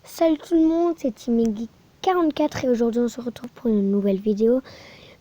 Salut tout le monde, c'est Timmy44 et aujourd'hui on se retrouve pour une nouvelle vidéo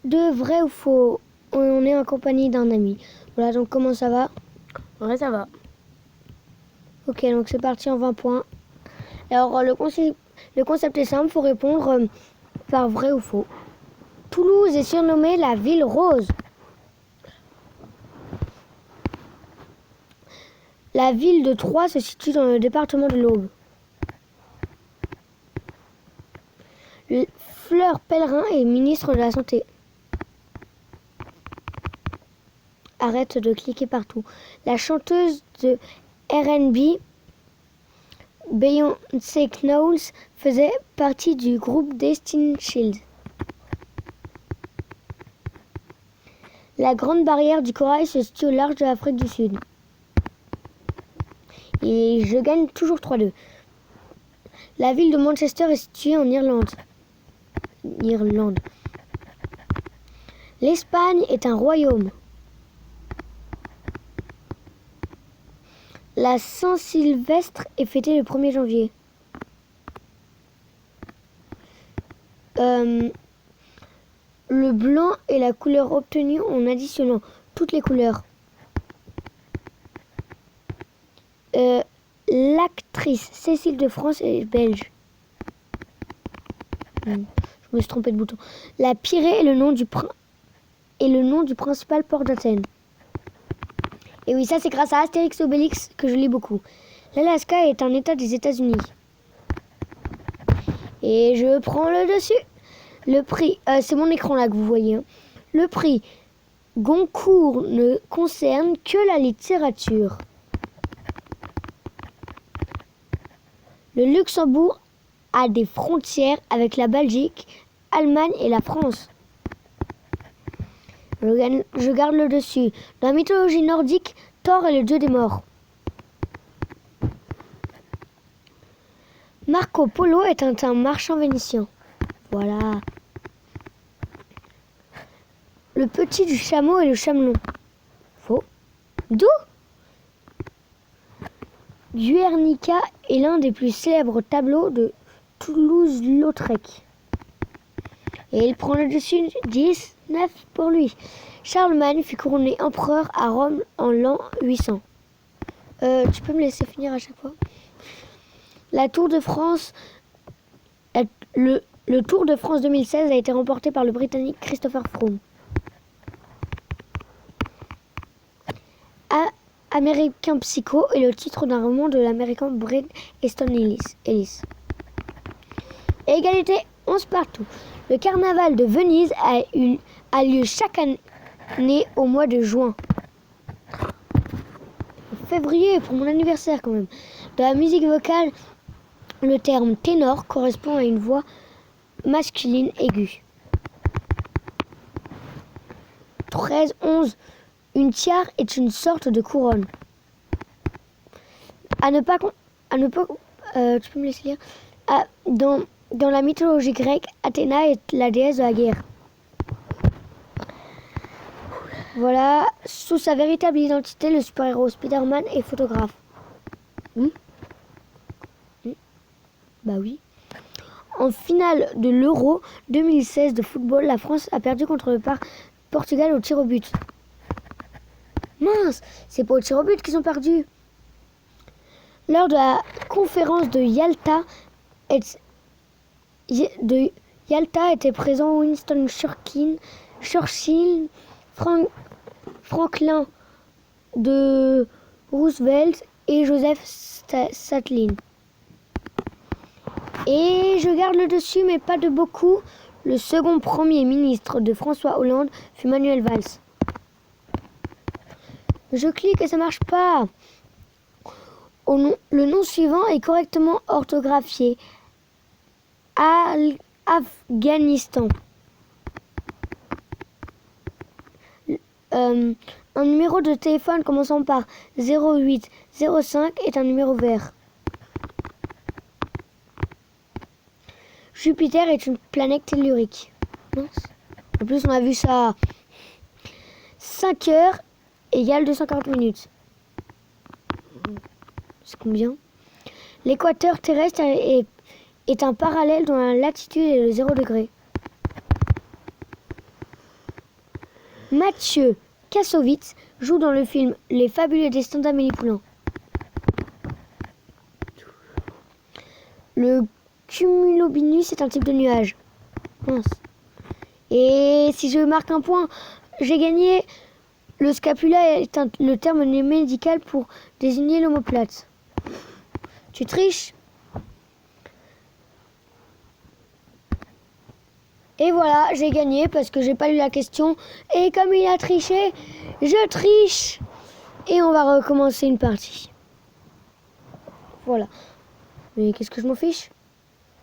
de vrai ou faux. On est en compagnie d'un ami. Voilà, donc comment ça va? Ouais, ça va. Ok, donc c'est parti en 20 points. Alors le concept est simple, il faut répondre par vrai ou faux. Toulouse est surnommée la ville rose. La ville de Troyes se situe dans le département de l'Aube. Fleur Pellerin est ministre de la Santé. Arrête de cliquer partout. La chanteuse de R&B Beyoncé Knowles faisait partie du groupe Destiny's Child. La grande barrière du corail se situe au large de l'Afrique du Sud. Et je gagne toujours 3-2. La ville de Manchester est située en Irlande. L'Espagne est un royaume. La Saint-Sylvestre est fêtée le 1er janvier. Le blanc est la couleur obtenue en additionnant toutes les couleurs. L'actrice Cécile de France est belge. Je me suis trompée de bouton. La Pirée est le nom du principal port d'Athènes. Et oui, ça c'est grâce à Astérix Obélix que je lis beaucoup. L'Alaska est un état des États-Unis. Et je prends le dessus. Le prix, c'est mon écran là que vous voyez. Hein. Le prix Goncourt ne concerne que la littérature. Le Luxembourg a des frontières avec la Belgique, l'Allemagne et la France. Je garde le dessus. Dans la mythologie nordique, Thor est le dieu des morts. Marco Polo est un marchand vénitien. Voilà. Le petit du chameau est le chamelon. Faux. D'où Guernica est l'un des plus célèbres tableaux de Toulouse-Lautrec. Et il prend le dessus 19 pour lui. Charlemagne fut couronné empereur à Rome en l'an 800. Tu peux me laisser finir à chaque fois? La Tour de France, le Tour de France 2016 a été remporté par le Britannique Christopher Froome. American Psycho est le titre d'un roman de l'américain Bret Easton Ellis. Égalité, 11 partout. Le carnaval de Venise a lieu chaque année au mois de juin. Février pour mon anniversaire quand même. Dans la musique vocale, le terme ténor correspond à une voix masculine aiguë. 13-11. Une tiare est une sorte de couronne. Tu peux me laisser lire. Dans la mythologie grecque, Athéna est la déesse de la guerre. Voilà. Sous sa véritable identité, le super-héros Spider-Man est photographe. Bah oui. En finale de l'Euro 2016 de football, la France a perdu contre le Portugal au tir au but. Mince, c'est pas au tir au but qu'ils ont perdu. Lors de la conférence de Yalta, était présent Winston Churchill, Franklin de Roosevelt et Joseph Stalin. Et je garde le dessus, mais pas de beaucoup. Le second premier ministre de François Hollande fut Manuel Valls. Je clique et ça marche pas. Le nom suivant est correctement orthographié. Afghanistan. Un numéro de téléphone commençant par 0805 est un numéro vert. Jupiter est une planète tellurique. En plus, on a vu ça. 5 heures égale 240 minutes. C'est combien? L'équateur terrestre est est un parallèle dont la latitude est de 0 degré. Mathieu Kassovitz joue dans le film Les fabuleux destins d'Amélie Poulain. Le cumulobinus est un type de nuage. Mince. Et si je marque un point, j'ai gagné. Le scapula est le terme médical pour désigner l'omoplate. Tu triches? Et voilà, j'ai gagné parce que j'ai pas lu la question. Et comme il a triché, je triche. Et on va recommencer une partie. Voilà. Mais qu'est-ce que je m'en fiche?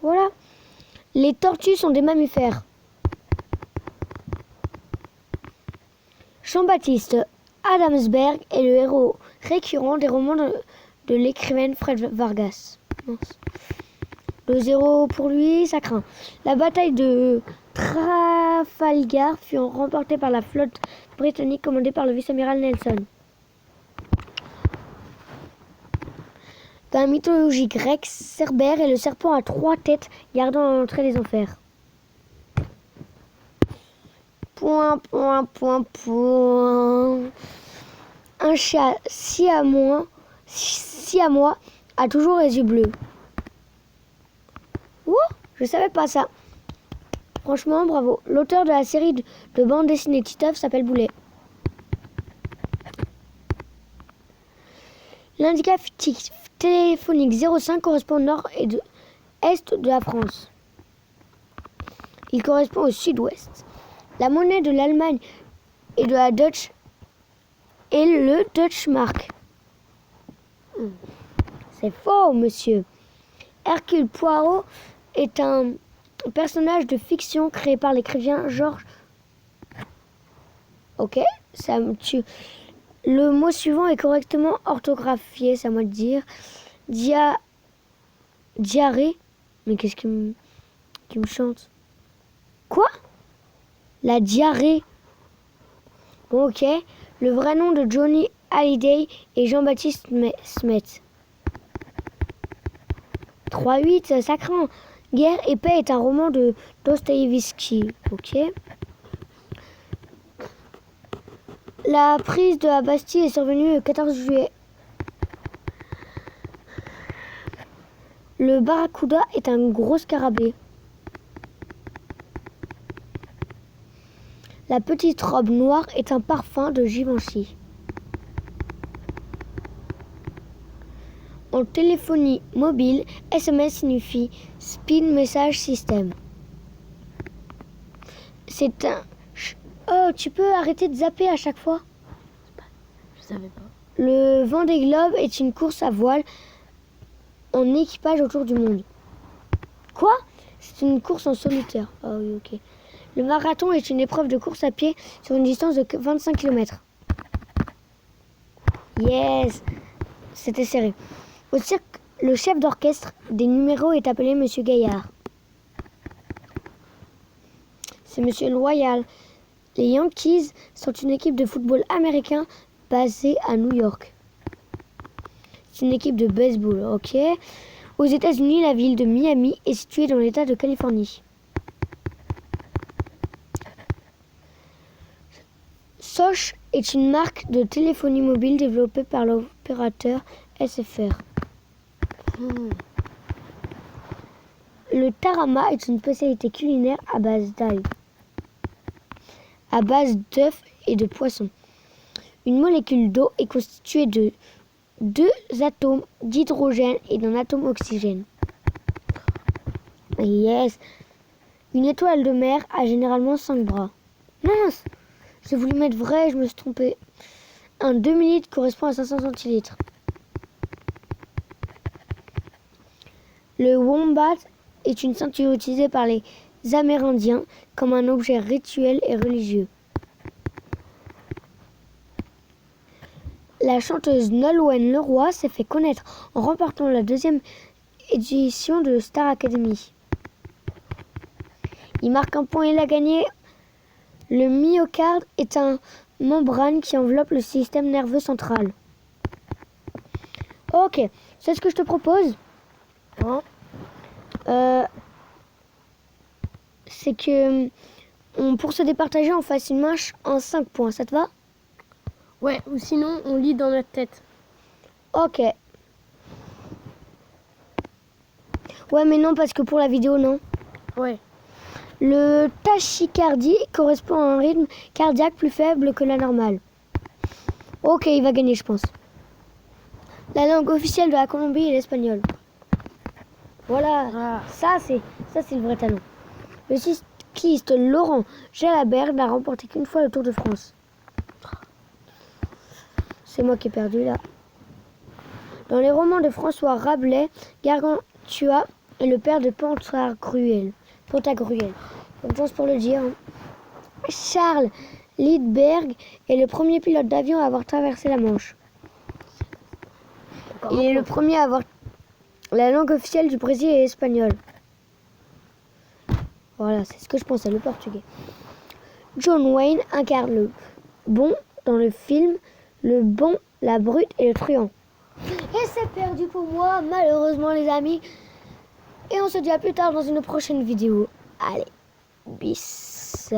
Voilà. Les tortues sont des mammifères. Jean-Baptiste Adamsberg est le héros récurrent des romans de l'écrivaine Fred Vargas. Mince. Le 0 pour lui, ça craint. La bataille de Trafalgar fut remportée par la flotte britannique commandée par le vice-amiral Nelson. Dans la mythologie grecque, Cerbère est le serpent à 3 têtes gardant l'entrée des enfers. Point. Un chat siamois a toujours les yeux bleus. Ouh, je savais pas ça. Franchement, bravo. L'auteur de la série de bande dessinée Titeuf s'appelle Boulet. L'indicatif téléphonique 05 correspond au nord et est de la France. Il correspond au sud-ouest. La monnaie de l'Allemagne et de la Dutch est le Deutschmark. C'est faux, monsieur. Hercule Poirot est un personnage de fiction créé par l'écrivain Georges. Ok, ça me tue. Le mot suivant est correctement orthographié, c'est à moi de dire. Diarrhée. Mais qu'est-ce qui me chante? Quoi? La diarrhée. Bon, ok. Le vrai nom de Johnny Hallyday est Jean-Baptiste Smet. 3-8, ça craint. Guerre et paix est un roman de Dostoïevski. Ok. La prise de la Bastille est survenue le 14 juillet. Le barracuda est un gros scarabée. La petite robe noire est un parfum de Givenchy. En téléphonie mobile, SMS signifie Speed Message System. C'est un... Oh, tu peux arrêter de zapper à chaque fois? Je savais pas. Le Vendée Globe est une course à voile en équipage autour du monde. Quoi? C'est une course en solitaire. Ah oui, ok. Le marathon est une épreuve de course à pied sur une distance de 25 km. Yes! C'était serré. Au cirque, le chef d'orchestre des numéros est appelé Monsieur Gaillard. C'est Monsieur Loyal. Les Yankees sont une équipe de football américain basée à New York. C'est une équipe de baseball, ok. Aux États-Unis, la ville de Miami est située dans l'État de Californie. Soch est une marque de téléphonie mobile développée par l'opérateur SFR. Le tarama est une spécialité culinaire à base d'ail, à base d'œufs et de poissons. Une molécule d'eau est constituée de 2 atomes d'hydrogène et d'un atome d'oxygène. Yes. Une étoile de mer a généralement 5 bras. Mince, j'ai voulu mettre vrai, je me suis trompé. Un demi-litre correspond à 500 centilitres. Le wombat est une ceinture utilisée par les Amérindiens comme un objet rituel et religieux. La chanteuse Nolwenn Leroy s'est fait connaître en remportant la 2e édition de Star Academy. Il marque un point et l'a gagné. Le myocarde est une membrane qui enveloppe le système nerveux central. Ok, c'est ce que je te propose. Hein? C'est que pour se départager, on fasse une manche en 5 points. Ça te va? Ouais, ou sinon, on lit dans notre tête. Ok. Ouais, mais non, parce que pour la vidéo, non. Ouais. Le tachycardie correspond à un rythme cardiaque plus faible que la normale. Ok, il va gagner, je pense. La langue officielle de la Colombie est l'espagnol. Voilà, Ah. ça c'est le vrai talent. Le cycliste Laurent Jalabert n'a remporté qu'une fois le Tour de France. C'est moi qui ai perdu là. Dans les romans de François Rabelais, Gargantua est le père de Pantagruel. Bonne chance pour le dire. Hein. Charles Lindbergh est le premier pilote d'avion à avoir traversé la Manche. Il est le premier à avoir... La langue officielle du Brésil est l'espagnol. Voilà, c'est ce que je pensais, le portugais. John Wayne incarne le bon dans le film Le Bon, la Brute et le Truand. Et c'est perdu pour moi, malheureusement les amis. Et on se dit à plus tard dans une prochaine vidéo. Allez, bis.